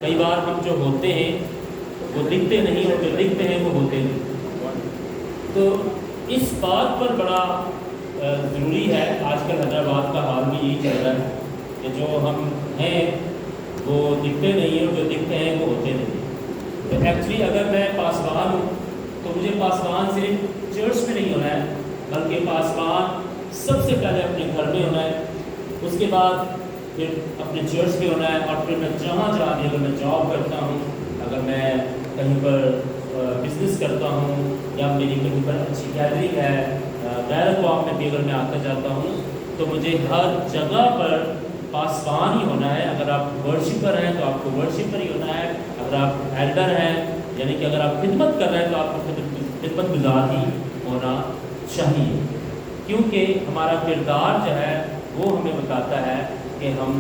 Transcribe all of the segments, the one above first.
कई बार हम जो होते हैं वो दिखते नहीं और जो दिखते हैं वो होते नहीं। तो इस बात पर बड़ा ज़रूरी है, आजकल हैदराबाद का हाल भी यही चल रहा है कि जो हम हैं वो दिखते नहीं हैं और जो दिखते हैं वो होते नहीं। तो एक्चुअली अगर मैं पासवान हूँ तो मुझे पासवान सिर्फ चर्च में नहीं होना है, बल्कि पासवान सबसे पहले अपने घर में होना है, उसके बाद फिर अपने चर्च में होना है, और फिर मैं जहाँ भी, अगर मैं जॉब करता हूँ, अगर मैं कहीं पर बिजनेस करता हूँ, या मेरी कहीं पर अच्छी गैलरी है, गैर कौम में भी अगर मैं आता जाता हूँ, तो मुझे हर जगह पर पासवान ही होना है। अगर आप वर्शिपर हैं तो आपको वर्शिपर ही होना है, अगर आप एल्डर हैं यानी कि अगर आप खिदमत कर रहे हैं तो आपको खिदमत गुजार ही होना चाहिए, क्योंकि हमारा किरदार जो है वो हमें बताता है कि हम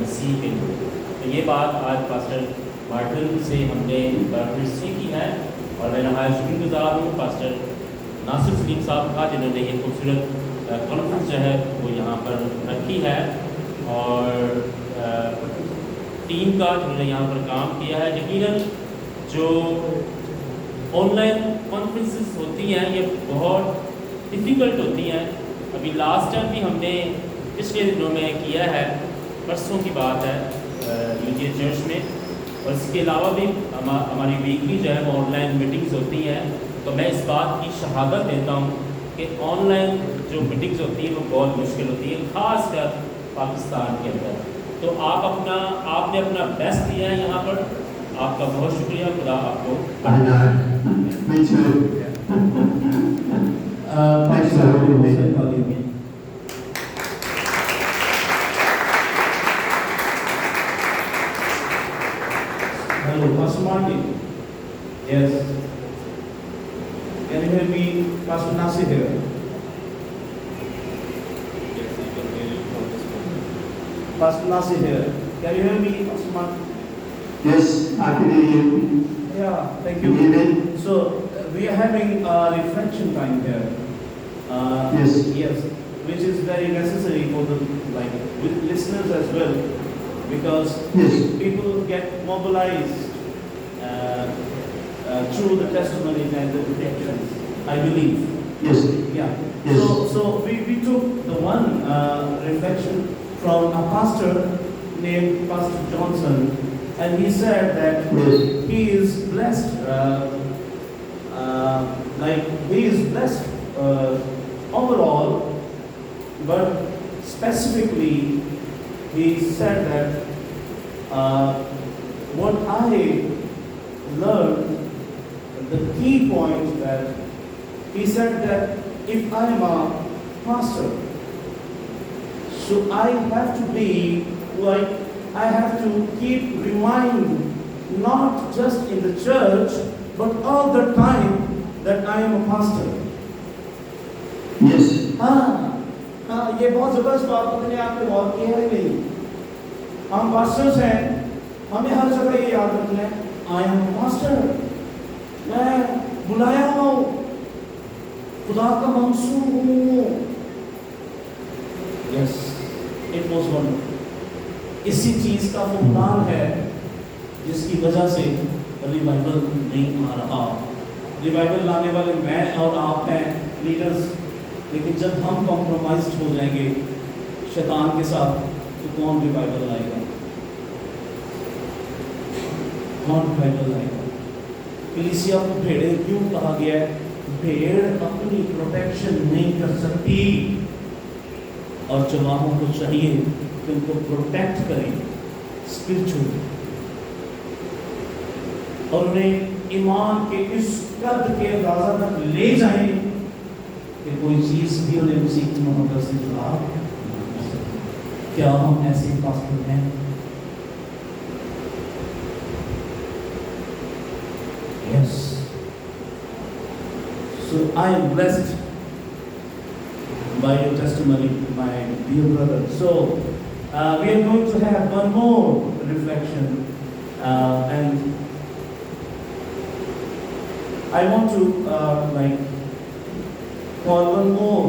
मसीह के लोग। तो ये बात आज पास्टर मार्टिन से हमने फिर सीखी है, और मैं नहायत शुक्रगुजार हूँ पास्टर नासिर सलीम साहब का, जिन्होंने ये खूबसूरत कॉन्फ्रेंस जो है वो यहाँ पर रखी है, और टीम का जिन्होंने यहाँ पर काम किया है। यकीनन जो ऑनलाइन कॉन्फ्रेंसेस होती हैं ये बहुत डिफ़िकल्ट होती हैं। अभी लास्ट टाइम भी हमने पिछले दिनों में किया है, परसों की बात है, यूके चर्च में, और इसके अलावा भी हमारी वीकली जो है वो ऑनलाइन मीटिंग्स होती हैं। तो मैं इस बात की शहादत देता हूँ कि ऑनलाइन जो मीटिंग्स होती हैं वो बहुत मुश्किल होती है, ख़ासकर पाकिस्तान के अंदर। तो आपने अपना बेस्ट दिया है यहाँ पर, आपका बहुत शुक्रिया। खुदा आपको Hello, Pastor Martin. Yes. Can you hear me? Pastor Nasir here. Pastor Nasir here. Can you hear me, Pastor Martin? Yes, I can hear you. Yeah, thank Can you hear you. me? So, we are having a reflection time here. Yes. Yes, which is very necessary for the with listeners as well, because Yes. people get mobilized through the testimonies and the predictions, I believe. Yes. Yeah. Yes. So we took the one reflection from a pastor named Pastor Johnson, and he said that Yes. he is blessed, he is blessed overall, but specifically he said that what I learned, the key point, that he said that if I am a pastor, so I have to be like, I have to keep reminding, not just in the church, but all the time, that I am a pastor. Yes. हाँ, ये बहुत ज़बरदस्त बात आपने आपने गौर किया है नहीं? हम पास्टर्स हैं, हमें हर जगह ये याद रखना है, I am a pastor, मैं बुलाया हूँ, खुदा का मंसूब हूँ। Yes, it was wonderful. इसी चीज़ का फुकदान है जिसकी वजह से रिवाइवल नहीं आ रहा। रिवाइवल लाने वाले मैं और आप हैं, लीडर्स, लेकिन जब हम कॉम्प्रोमाइज हो जाएंगे शैतान के साथ, तो कौन रिवाइवल लाएगा? कौन रिवाइवल लाएगा? कलीसिया को भेड़ें क्यों कहा गया है? भेड़ अपनी प्रोटेक्शन नहीं कर सकती, और चरवाहों को चाहिए कि उनको प्रोटेक्ट करें स्पिरिचुअली, और उन्हें ईमान के इस कद के अंदाजा तक ले जाएं कि कोई चीज़ भी उन्हें उसी की मोहब्बत से जुड़ा ना कर सके। क्या हम ऐसे पास्टर हैं? Yes. So I am blessed by your testimony, my dear brother. So we are going to have one more reflection, and I want to call one more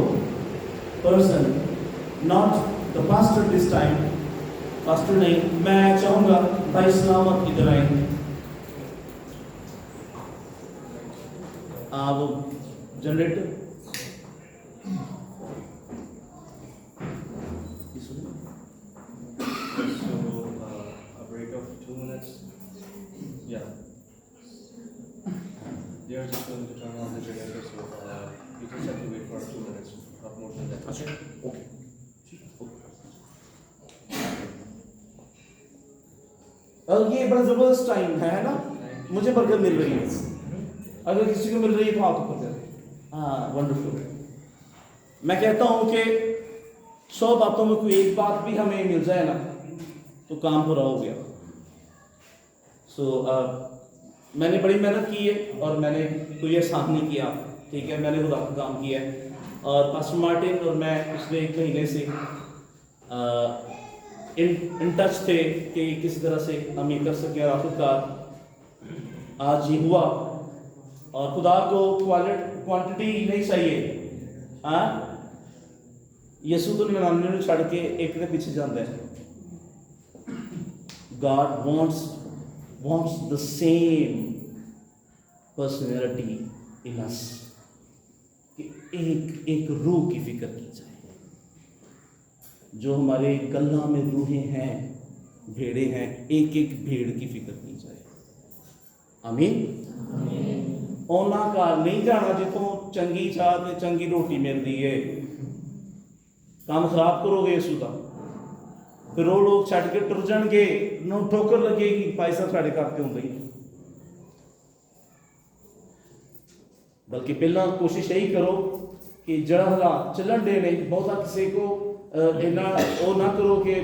person, not the pastor this time. pastor नहीं, मैं चाहूँगा भाई सलामत इधर आएंगे। वो generator A break of 2 minutes. Yeah. They are just going to turn on the generator, so you just have to wait for 2 minutes, not more than that. अच्छा okay. ये बड़ा जबरदस्त टाइम है ना, मुझे बरकत मिल रही है। अगर किसी को मिल रही है तो हाथ ऊपर करें। हाँ वंडरफुल। मैं कहता हूँ कि 100 बातों में कोई एक बात भी हमें मिल जाए ना तो काम पूरा हो गया। मैंने बड़ी मेहनत की है और मैंने कोई एहसान नहीं किया, ठीक है, मैंने खुदा का काम किया है। और पास्टर मार्टिन और मैं पिछले 1 महीने से इन टच थे कि किस तरह से हम ये कर सकें, और आखिरकार आज ये हुआ। और खुदा को क्वांटिटी नहीं चाहिए। हाँ, यसू तो 99 छड़ के एक के पीछे जाता है। God wants the same personality in us, कि एक रूह की फिक्र की जाए। जो हमारे गल्ला में रूहें हैं, भेड़े हैं, एक एक भेड़ की फिक्र की जाए। आमीन। ओना घर नहीं जाना जितों चंगी चाह ते चंगी रोटी मिलती है। काम खराब करोगे यसू का, फिर वो लोग छड़ के टुर जाएंगे, नो ठोकर लगेगी, पैसा साढ़े करते होंगे। बल्कि पहला कोशिश यही करो कि जड़ा हालात चलन दे नहीं, बहुता किसी को इन्ना वो ना करो कि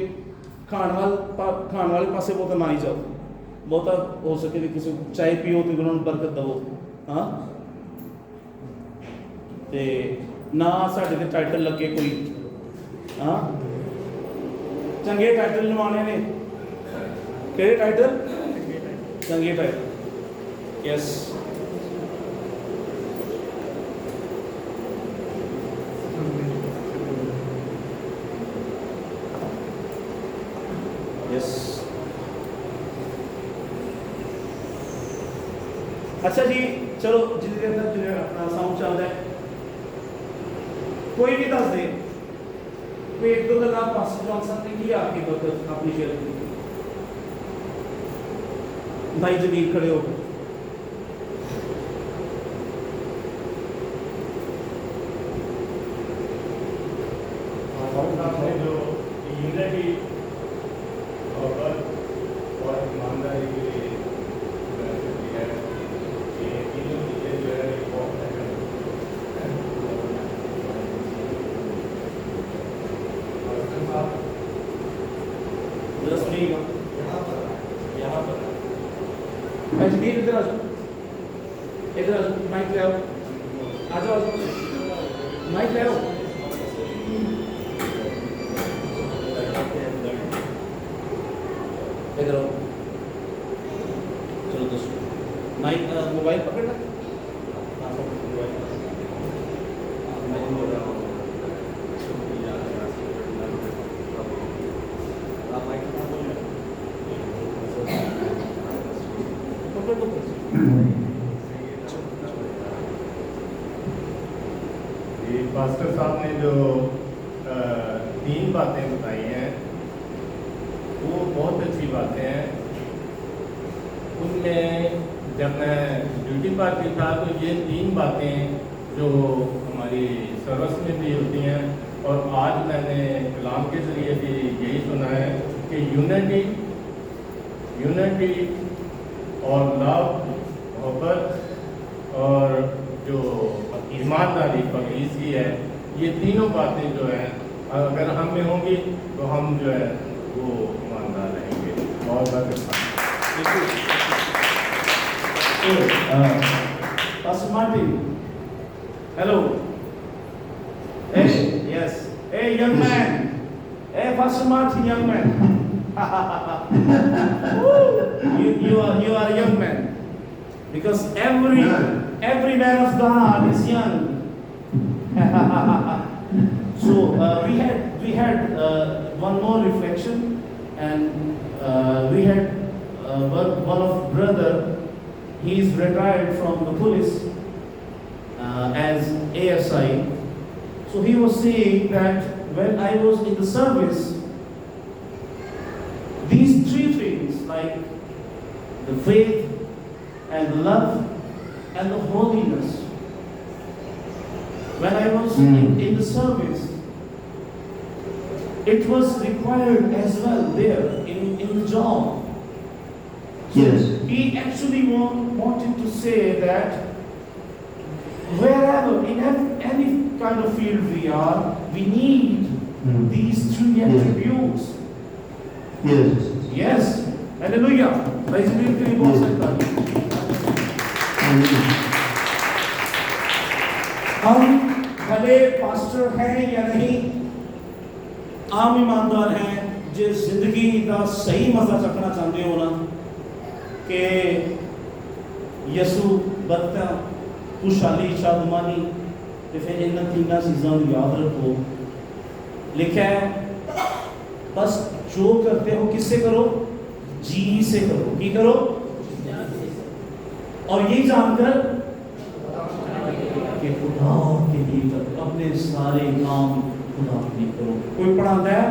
खाने वाले पासे बहुता ना ही जाओ। बहुता हो सके कि किसी चाय पियो तो उन्होंने बरकत दो। हाँ, ते ना साढ़े ते टाइटल लगे कोई। हाँ, चंगे टाइटल लवाने ने। केड़े टाइटल? चंगे टाइटल। Yes, yes. अच्छा जी, चलो जितनी देर तक अपना साउंड चल रहा है, कोई भी दस दे, कोई 1-2 गल्लां पास्टर जॉनसन ने की आपकी बरकत अपनी शेयर की। भाई जमीर खड़े हो। आपने जो यूनिटी और ईमानदारी के लिए है, ये तीनों चीज़ें जो है बहुत यहाँ पर अजमीर इधर आ जाओ, इधर आ जाओ, माइक ले आओ, आ जाओ, माइक ले आओ। इधर आओ, चलो दोस्तों, माइक मोबाइल पकड़ना। पास्टर साहब ने जो 3 बातें बताई हैं वो बहुत अच्छी बातें हैं। उनमें जब मैं ड्यूटी पर भी था तो ये 3 बातें जो हमारी सर्विस में भी होती हैं और आज मैंने कलाम के ज़रिए भी यही सुना है कि यूनिटी और लव, मोहब्बत और जो ईमानदारी पकड़ीसी है, ये तीनों बातें जो हैं अगर हम में होंगी तो हम जो है वो ईमानदार रहेंगे। बहुत बहुत Pastor Martin, hello. Hey, yes. Hey, young man. Hey, Pastor Martin, young man. you are a young man, because every man of God is young. So we had one more reflection, and we had one of brother, he is retired from the police as ASI. So he was saying that when I was in the service, these three things like the faith and the love and the holiness, when I was in the service, it was required as well there in the job. So Yes. he actually wanted to say that wherever, in any kind of field we are, we need these three attributes. Yes. Yes. Hallelujah. मैं इसलिए के लिए बोल सकता हूँ। हम भले pastor हैं या नहीं, आम ईमानदार हैं, जो जिंदगी का सही मजा चखना चाहते हो ना, कि यसु बरता खुशहाली शादमानी, तो फिर इन तीन चीज़ों को याद रखो। लिखा है बस जो करते हो किससे करो, जी से करो। की करो, और यही जानकर कि खुदा के लिए करो, अपने सारे काम खुदा के लिए करो। कोई पढ़ाता है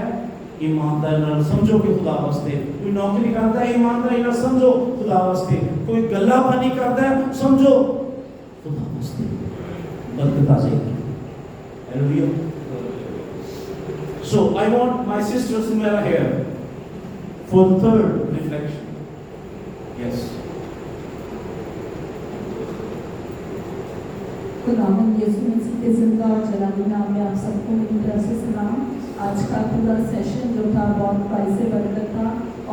ईमानदारी नाल समझो कि खुदा वास्ते, कोई नौकरी करता है ईमानदारी नाल समझो खुदा वास्ते, कोई गल्लाबानी करता है समझो खुदा वास्ते, बरकत आ जाएगी। Hallelujah. So I want my sister Sumera here for the third reflection. Yes. खुदावंद यीशु मसीह के जिंदा और जलाली नाम में आप सबको मेरी तरफ से सलाम। आज का पूरा सेशन जो था बहुत बाइस से बरकत था,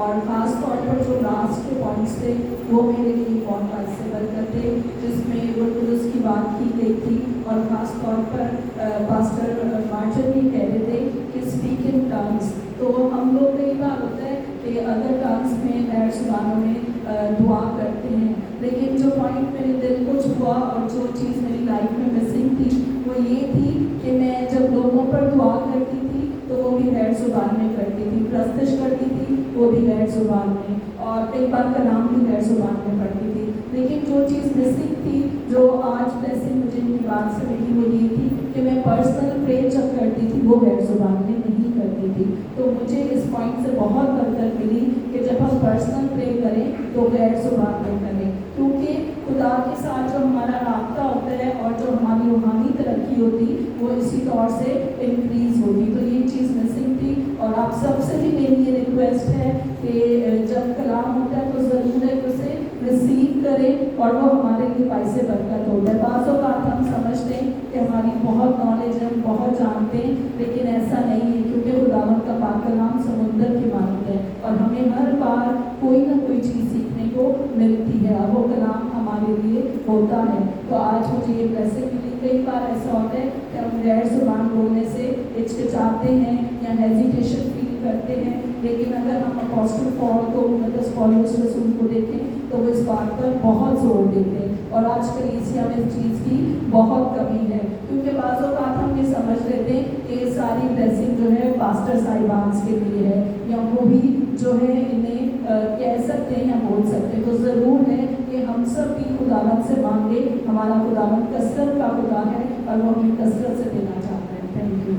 और ख़ास तौर पर जो लास्ट के पॉइंट्स थे वो मेरे लिए बहुत बाइस से बरकत थे, जिसमें रूह की बात की गई थी। और ख़ास तौर पर पास्टर मार्टिन भी कह रहे थे कि स्पीक इन टंग्स। तो हम लोग कई बार होता है कि अदर टंग्स में गैर ज़ुबानों में दुआ करते हैं, लेकिन जो पॉइंट मेरे दिल को छुआ और जो चीज़ मेरी लाइफ में मिसिंग थी वो ये थी कि मैं जब लोगों पर दुआ करती थी तो वो भी गैर ज़ुबान में करती थी, प्रस्तुत करती थी वो भी गैर ज़ुबान में, और कई बार कलाम भी गैर ज़ुबान में पढ़ती थी। लेकिन जो चीज़ मिसिंग थी, जो आज वैसे मुझे इनकी बात से मिली, वो ये थी कि मैं पर्सनल प्रे जब करती थी वो गैर ज़ुबान में नहीं करती थी। तो मुझे इस पॉइंट से बहुत बरकत मिली कि जब हम पर्सनल प्रे करें तो गैर ज़ुबान में करें, क्योंकि खुदा के साथ जो हमारा राब्ता होता है और जो हमारी रूहानी तरक्की होती वो इसी तौर से इंक्रीज़ होती। तो ये चीज़ मिसिंग थी, और आप सबसे भी मेरी ये रिक्वेस्ट है कि जब कलाम होता है तो ज़रूर है उसे रिसीव करें, और वो हमारे लिए बाइस से बरकत होता है। बाज़ों बात हम समझते हैं कि हमारी बहुत नॉलेज है, हम बहुत जानते हैं, लेकिन ऐसा नहीं है, क्योंकि खुदावंद का पाक कलाम समुंदर की मानत है और हमें हर बार कोई ना कोई चीज़ सीखने को मिलती है, और वो कलाम हमारे लिए होता है। तो आज मुझे ये ब्लेसिंग मिली। कई बार ऐसा होता है कि हम गैर ज़ुबान बोलने से हिचकिचाते हैं या हेजिटेशन फील करते हैं, लेकिन अगर हम अपोस्टल पॉल को, मतलब पौलुस रसूल को देखें तो वो इस बात पर बहुत जोर देते हैं, और आज कलीसिया में इस चीज़ की बहुत कमी है, क्योंकि बाज़ों बात हम ये समझ लेते हैं कि ये सारी ब्लेसिंग जो है पास्टर साहिबान्स के लिए है, या वो भी जो है इन्हें कह सकते हैं या बोल सकते हैं। तो ज़रूर है कि हम सब भी खुदावंद से मांगे। हमारा खुदावंद कसरत का खुदा है और वो हमें कसरत से देना चाहते हैं। Thank you.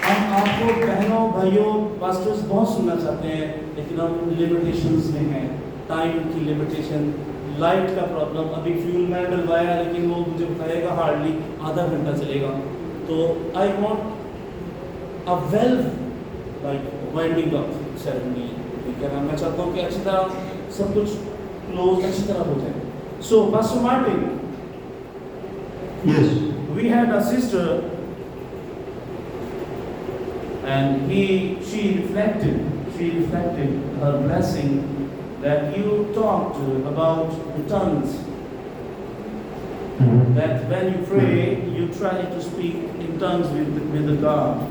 हम आपको बहनों भाइयों पास्टर्स बहुत सुनना चाहते हैं, लेकिन हम लिमिटेशंस में हैं, टाइम की लिमिटेशन, लाइट का प्रॉब्लम। अभी फ्यूल मैन डलवाया है, लेकिन वो मुझे बताएगा हार्डली आधा घंटा चलेगा। तो I want a well like winding up ceremony, ठीक है ना। मैं चाहता हूँ कि अच्छी तरह सब कुछ क्लोज अच्छी तरह हो जाए। So pastor Martin, Yes. we had a sister and she reflected her blessing that you talked about the tongues, that when you pray you try to speak in tongues with the God.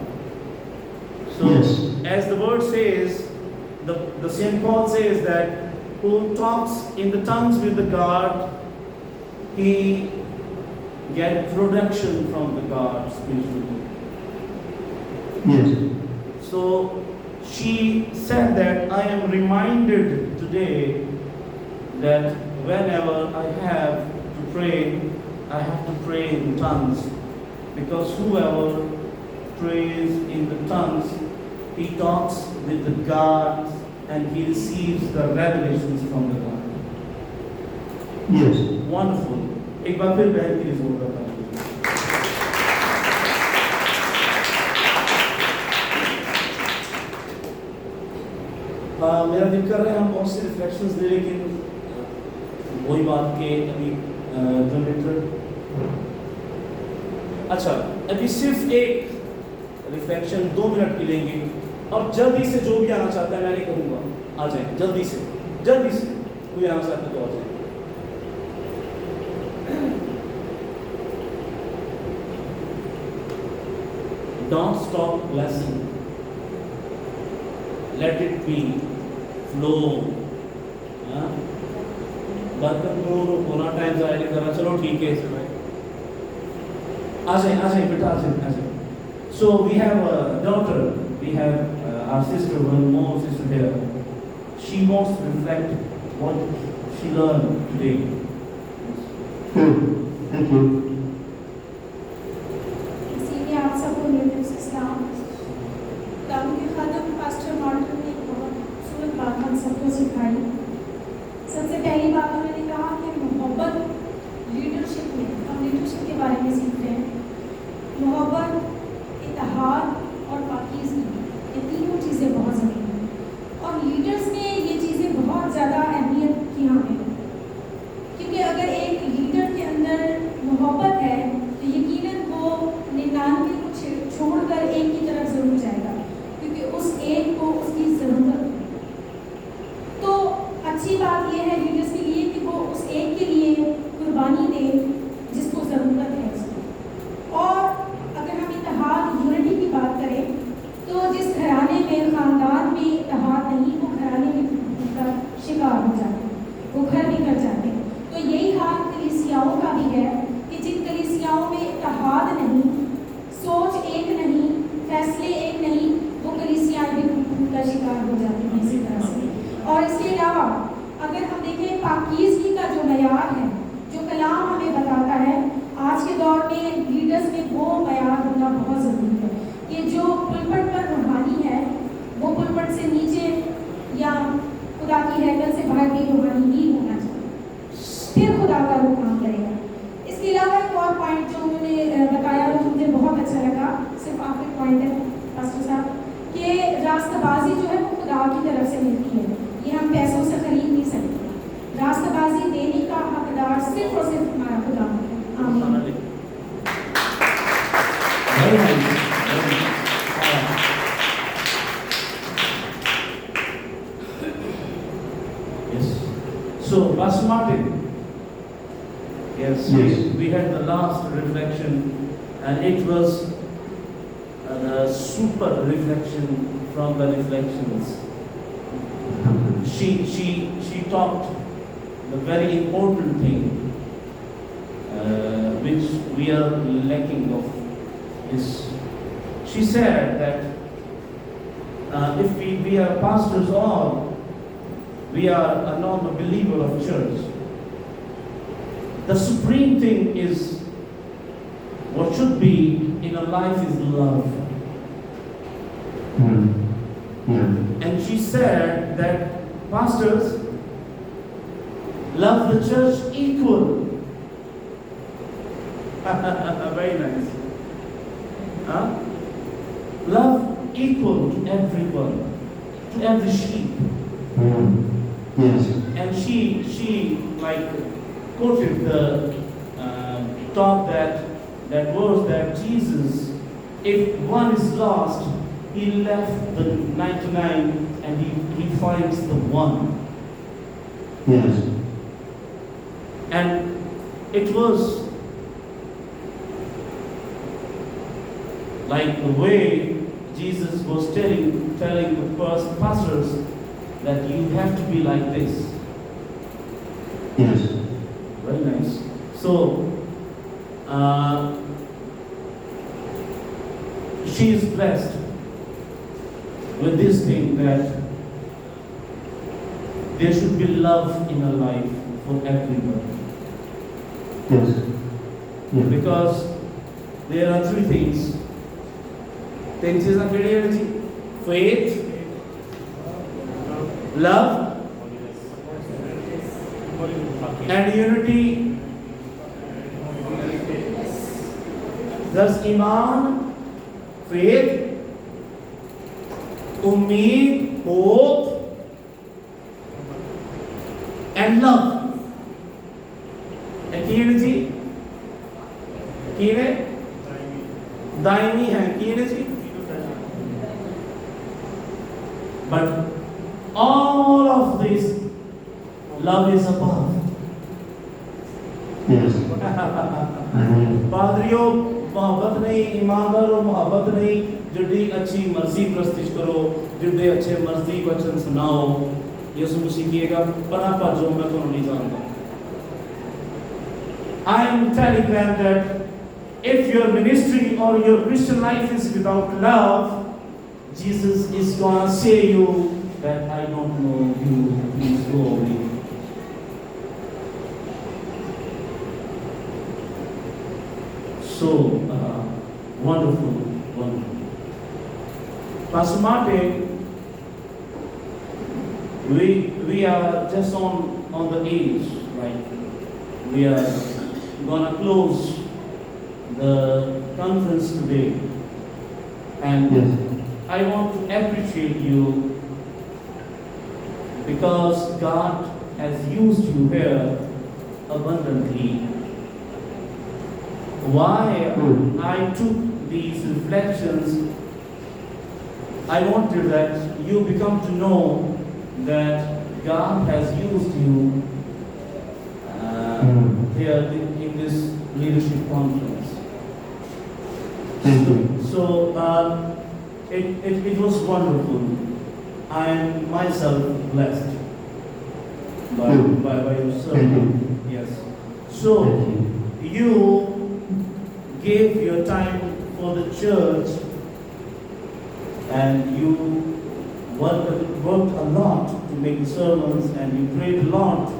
So Yes. as the word says, the Saint Paul says that who talks in the tongues with the God, he get production from the God spiritually. Yes. So she said that I am reminded today that whenever I have to pray, I have to pray in tongues. Because whoever prays in the tongues, he talks with the God and he receives the revelations from the God. Yes. Wonderful. एक बार फिर बहन के लिए जोर करता हूँ. मेरा दिल कर रहा है हम बहुत से रिफ्लेक्शंस दे, लेकिन वही बात के अभी जनरेटर. अच्छा, अभी सिर्फ एक रिफ्लेक्शन 2 मिनट की लेंगे और जल्दी से जो भी आना चाहता है मैं नहीं कहूँगा आ जाए, जल्दी से कोई आना चाहता है तो आ जाए. Don't stop blessing. Let it be flow. बरकत को कोना टाइम जाया नहीं करना. चलो ठीक है इसे भाई. आ जाए बेटा आ जाए. So we have a daughter. We have our sister, one more sister here. She wants to reflect what she learned today. Good. Thank you. इसीलिए आप सबको मेरे से सलाम. दाऊद के खादम पास्टर मॉर्टन ने एक बहुत खूबसूरत बात हम सबको सिखाई. सबसे पहली बात उन्होंने कहा कि मोहब्बत लीडरशिप में, हम लीडरशिप के बारे में सीख रहे हैं. मोहब्बत, इत्तेहाद और पाकीज़गी, ये तीनों चीज़ें बहुत ज़रूरी हैं. और लीडर्स में ये चीज़ें बहुत ज़्यादा अहमियत की हमें, क्योंकि अगर एक लीडर के अंदर मोहब्बत है तो यकीनन वो 99 को छोड़कर एक की तरफ ज़रूर जाएगा, क्योंकि उस एक को उसकी ज़रूरत है. तो अच्छी बात यह है लीडर्स के लिए कि वो उस एक के लिए कुर्बानी दे जिसको ज़रूरत है उसकी. और अगर हम इत्तेहाद, यूनिटी की बात करें तो जिस घराने में, ख़ानदान में इत्तेहाद नहीं, वो घराने में का शिकार हो जाते हैं, वो घर बिगड़ जाते हैं. तो यही हाल कलीसियाओं का भी है कि जिन कलीसियाओं में इत्तेहाद नहीं, सोच एक नहीं, फैसले एक नहीं, वो कलीसियाएं भी टूट का शिकार हो जाती हैं इसी तरह से. और इसके अलावा अगर हम देखें पाकीज़गी का जो मयार है, जो कलाम हमें बताता है, आज के दौर में लीडर्स में वो मयार होना बहुत ज़रूरी है कि जो पुलपट पर रूहानी है वो पुलपट से नीचे या खुदा की हैकल से बाहर भी रूहानी ही होना चाहिए, फिर खुदा का वो काम करेगा. इसके अलावा एक और पॉइंट जो उन्होंने बताया वो मुझे बहुत अच्छा लगा, सिर्फ आखिरी पॉइंट है पास्टर साहब, कि रास्तबाजी जो है वो खुदा की तरफ से मिलती है, ये हम पैसों से खरीद नहीं सकते. रास्तबाजी देने का हकदार सिर्फ और सिर्फ हमारा खुदा है. आमीन. Very nice. Very nice. Yes. So, Pastor Martin. Yes. Yes. We had the last reflection, and it was the super reflection from the reflections. She talked the very important thing which we are lacking of is, she said that if we are pastors or we are a normal believer of church, the supreme thing is, what should be in a life is love. Yeah. And she said that pastors love the church equal. Very nice. Huh? Love equal to everyone, to every sheep. Yes. And she like quoted the thought that verse that Jesus, if one is lost, he left the 99 and he finds the one. Yes. And it was like the way Jesus was telling the pastors that you have to be like this. Yes. Very nice. So, she is blessed. with this thing that there should be love in our life for everyone. Yes. Yeah. Because there are three things. तीन चीज़ां किहड़ियां ने जी? Faith, love, and unity. Thus Iman, faith, उम्मीद, hope, and love. की है जी? की है? दायमी है की है जी? But all of this, love is above. Yes. Amen. पादरियों, मोहब्बत नहीं, ईमानदारों, मोहब्बत नहीं, जिड्डी अच्छी मर्जी प्रस्तिश करो, जिड्डे अच्छे मर्जी वचन सुनाओ, यीशु मसीह कहेगा परा पर जो मैं तो नहीं जानता. I am telling them that if your ministry or your Christian life is without love, Jesus is gonna say you that I don't know you, please go away. So wonderful, wonderful. Pastor Martin, we are just on the age, right? We are gonna close the conference today, and Yes. I want to appreciate you because God has used you here abundantly. Why I took these reflections, I wanted that you become to know that God has used you here in this leadership conference. Thank you. So it was wonderful. I am myself blessed by your Thank sermon. you. Yes. So Thank you. you gave your time for the church and you worked a lot to make sermons and you prayed a lot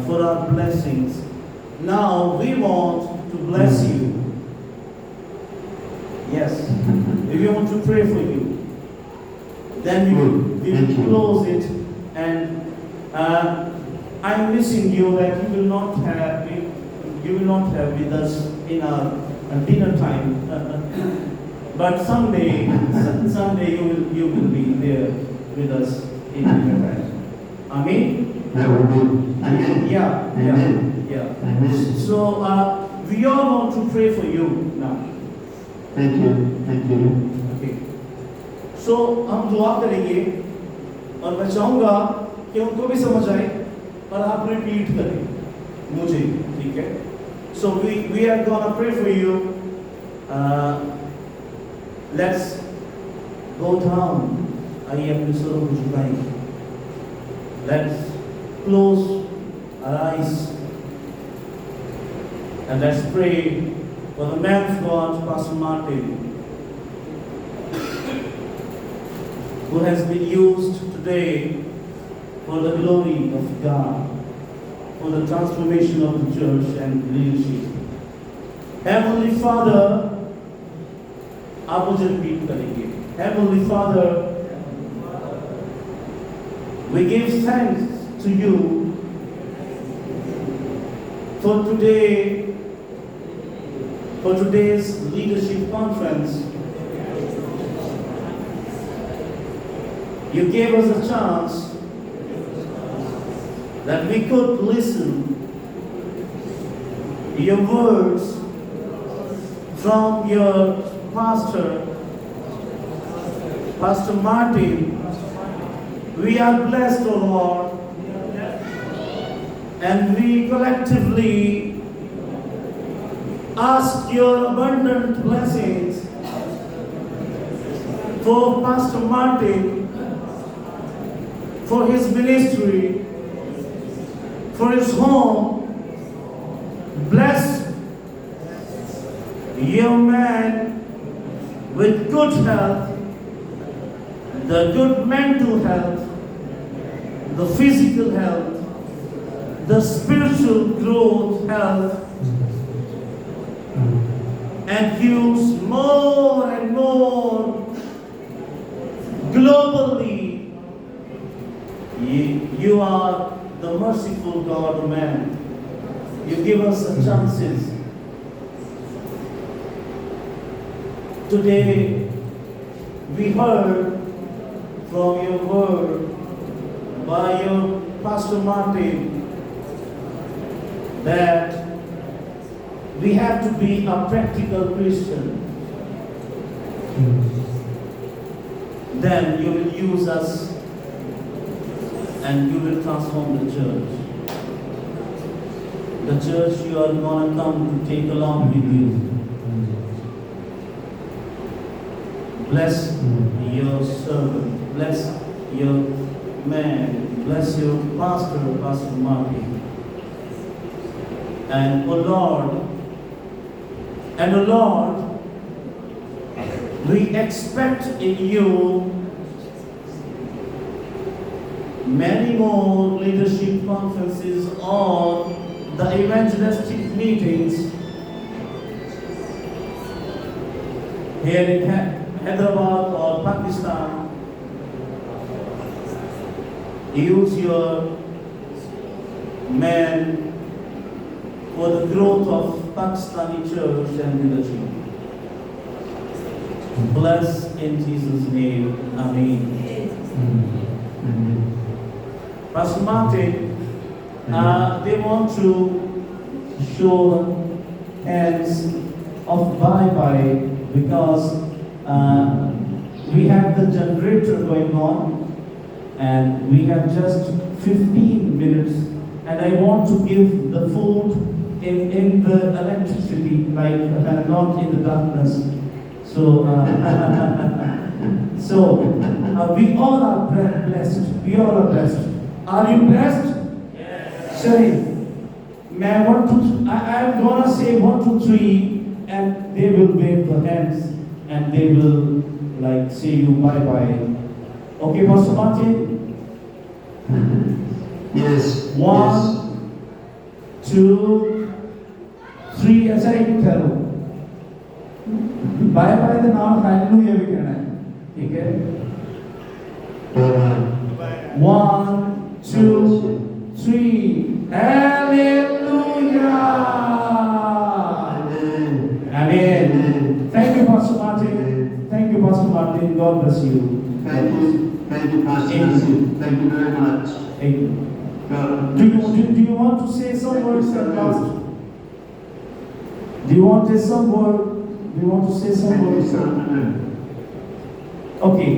for our blessings. Now we want to bless you. Yes. We want to pray for you. Then we Thank will you. close it, and I'm missing you that you will not have with us in our dinner time. But someday you will be there with us in dinner time. Amen. That will be. Amen. Yeah. Amen. Amen. So we all want to pray for you now. Thank you. Thank you. Okay. So हम दुआ करेंगे और मैं चाहूँगा कि उनको भी समझ आए और आप रिपीट करें मुझे, ठीक है? So we are gonna pray for you. Let's go down. आइए अपने स्वरों को झुकाएं. Let's close our eyes and let's pray for the man of God, Pastor Martin, who has been used today for the glory of God, for the transformation of the church and leadership. Heavenly Father, आप मुझे repeat करेंगे. Heavenly Father, we give thanks to you for today, for today's leadership conference. You gave us a chance that we could listen your words from your pastor, Pastor Martin. We are blessed, O Lord, and we collectively ask your abundant blessings for Pastor Martin, for his ministry, for his home. Bless young man with good health the good mental health, the physical health, the spiritual growth, health, and gives more and more globally. You are the merciful God, man. You give us the chances. Today, we heard from your word by your Pastor Martin that we have to be a practical Christian. Then you will use us and you will transform the church. The church you are going to come to take along with you. Bless your servant, bless your man, bless your pastor, Pastor Martin. And O Lord, we expect in you many more leadership conferences or the evangelistic meetings here in Hyderabad or Pakistan. Use your men for the growth of Pakistani church and leadership. Bless in Jesus' name. Amen. Pastor Martin, they want to show hands of bye-bye because we have the generator going on and we have just 15 minutes and I want to give the food in the electricity, like not in the darkness. So, we all are blessed. We all are blessed. Are you blessed? Yes. Sorry. I'm gonna say 1, 2, 3, and they will wave the hands and they will like say you bye-bye. Okay, Pastor Martin? Yes. 1, 2, 3, ऐसा ही कुछ करो. Bye bye the नाम hallelujah भी कहना है, ठीक है? 1, 2, 3, Hallelujah! Amen. Thank you, Pastor Martin. Thank you, Pastor Martin. God bless you. Thank you, Pastor. Thank you very much. Thank you. Do you want to say some words at last? Do you want to say some word? Do you want to say some words? Okay.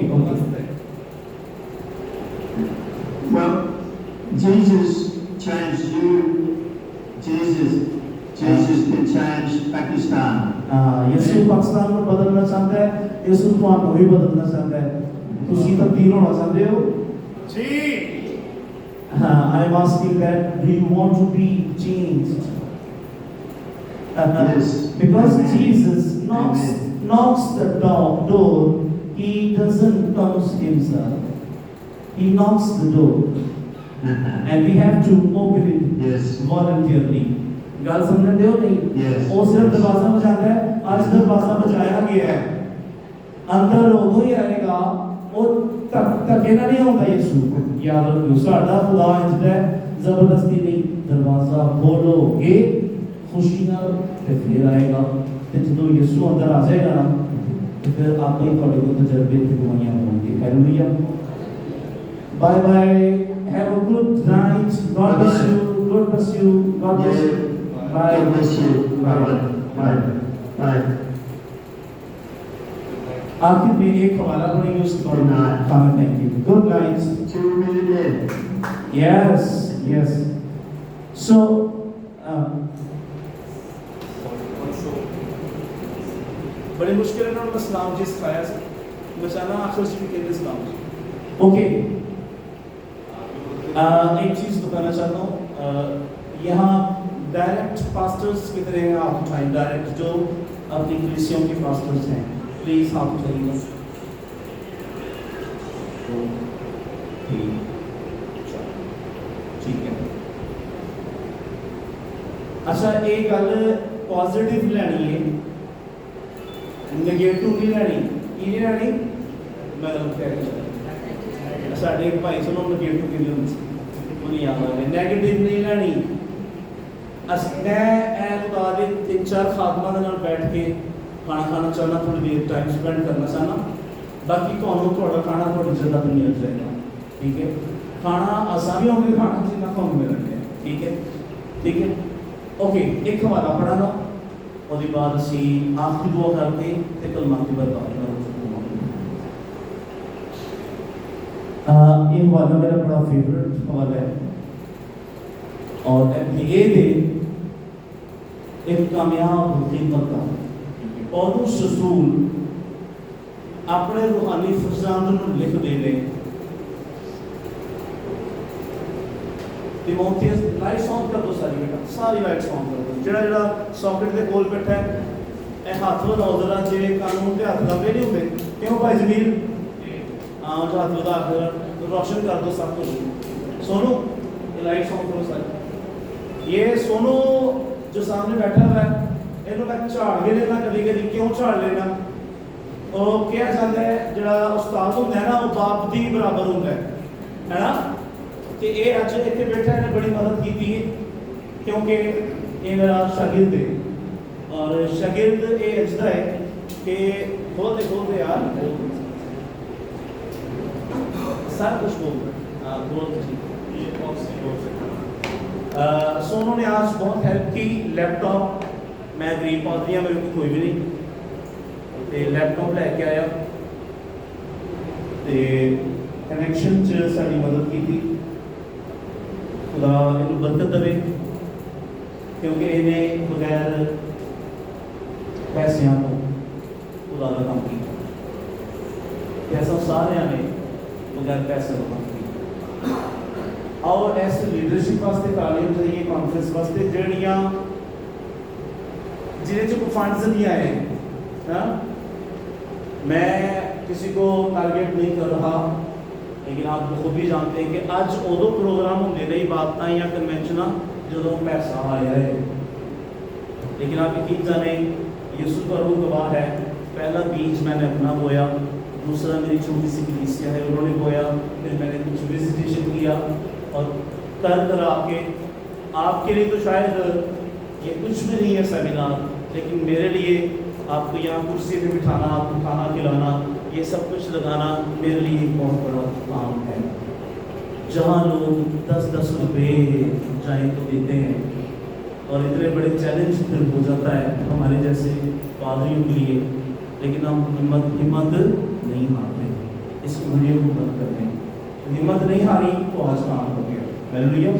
Well, Jesus changed you. Jesus can change Pakistan. यीशु पाकिस्तान को बदलना चाहता है. यीशु तुम्हारा भी बदलना चाहता है. तुसी तब्दील होना चाहते हो? जी. I'm asking that. Do you want to be changed? Yes. Because Jesus knocks the door. He doesn't announce himself. He knocks the door, and we have to open it. Yes. Voluntarily. गल समझ रहे हो नहीं? Yes. वो सिर्फ दरवाजा बजाता है. आज दरवाजा बजाया गया है. अंदर वो ही आएगा. वो तक कहना नहीं होगा यीशु. याद रखो साड़ा खुदा इंजदा जबरदस्ती नहीं. दरवाजा खोलोगे खुशी ना ते फिर आएगा. ते जो यीशु अंदर आ जाएगा ना तो फिर आप ही थोड़े को तजर्बे की दुनिया में होंगे. Hallelujah. Bye bye. Have a good night. God bless you. God bless you. God bless you. Bye. God bless you. Bye. Bye. Bye. आखिर में एक हवाला पढ़ेंगे उसके बाद Night. खाना खाएंगे. Good night. 2 minutes. Yes. So, बड़ी मुश्किल है ना उनका सलाम जी सिखाया से बचाना आखिर से भी कहते सलाम. ओके. एक चीज बताना चाहता हूँ. यहाँ डायरेक्ट पास्टर्स की तरह आप उठाएं. डायरेक्ट जो अपनी कलीसियों के पास्टर्स हैं, प्लीज हाथ उठाइएगा. 2 3 4 ठीक है। अच्छा एक गल पॉजिटिव लैनी है, नेगेटिव नहीं लैनी। की नहीं लैनी? मैं गलत कह रहा साढ़े एक भाई सुनो नेगेटिव की नहीं याद आ नेगेटिव नहीं लैनी। मैं खुदा के 3-4 खादमां दे नाल बैठ के खाना खाना चाहना, थोड़ी देर टाइम स्पेंड करना चाहना, बाकी थोड़ा खाना थोड़ी ज़्यादा तो नहीं मिल जाएगा। ठीक है, खाना असा भी होंगे खाना जितना थोड़ा मिल रहे हैं। ठीक है, ठीक है, ओके। एक हवाला पढ़ा लो और बाद असी आखिरी दुआ करके ते कलमा की बरकत ये हवाला मेरा बड़ा फेवरेट हवाला है और ये दे एक कामयाब खिदमत का पौलुस रसूल अपने रूहानी फरजांद को लिख दे रहे तिमोथियस लाइट्स ऑन कर दो सारी बेटा, सारी लाइट्स ऑन कर दो। जेड़ा जेड़ा सॉकेट के कोल बैठा है ए हाथ लगाओ जरा, जे कानून के हाथ लगे नहीं होंगे क्यों भाई जमील? हाँ जो हाथ लगा कर रोशन कर दो सब कुछ। सोनू ये लाइट्स ऑन करो सारी। ये सोनू जो सामने बैठा हुआ है इन्हों मैं झाड़ भी लेना कभी कभी। क्यों झाड़ लेना? और क्या जाता है जरा उस्ताद होंगे है ना वो बाप दी बराबर होंगे है ना। कि ये अज इतने बैठा है बड़ी मदद की है क्योंकि ये मेरा शागिर्द है और शागिर्द ये अजदा है कि बोलते बोलते यार सारा कुछ सोनू ने आज बहुत हेल्प की। लैपटॉप मैं गरीब पादरी मेरे को कोई भी नहीं तो लैपटॉप लैके आया तो कनैक्शन च साड़ी मदद की थी। खुदा इन्हू बरकत दे क्योंकि इन्हें बगैर पैसों को खुदा का काम किया। ऐसा सारे ने बगैर पैसे का काम किया। और इस लीडरशिप वास्ते तालीम चाहिए कॉन्फ्रेंस वास्ते जड़ियाँ जिन्हें कोई फंड्स नहीं आए हाँ। मैं किसी को टारगेट नहीं कर रहा लेकिन आप बखूबी जानते हैं कि अज उदो प्रोग्राम होंगे नहीं बात या कन्वेंशन जो पैसा आया है। लेकिन आप यकीन जाने यूसुफ पर वो गवाह है, पहला बीज मैंने अपना बोया, दूसरा मेरी छोटी सी कलीसिया है उन्होंने बोया, फिर मैंने कुछ विजिटेशन किया और कर कर आपके लिए तो शायद ये कुछ भी नहीं है सेमिनार, लेकिन मेरे लिए आपको यहाँ कुर्सी पे बिठाना, आपको खाना खिलाना, ये सब कुछ लगाना मेरे लिए एक बहुत बड़ा काम है। जहाँ लोग 10-10 रुपये चाहे तो देते हैं और इतने बड़े चैलेंज फिर हो जाता है हमारे जैसे पादरियों के लिए, लेकिन हम हिम्मत नहीं हारते, इस उम्मीद को बंद करते हैं। हिम्मत नहीं हारी तो आज काम हो गया। हालेलुया।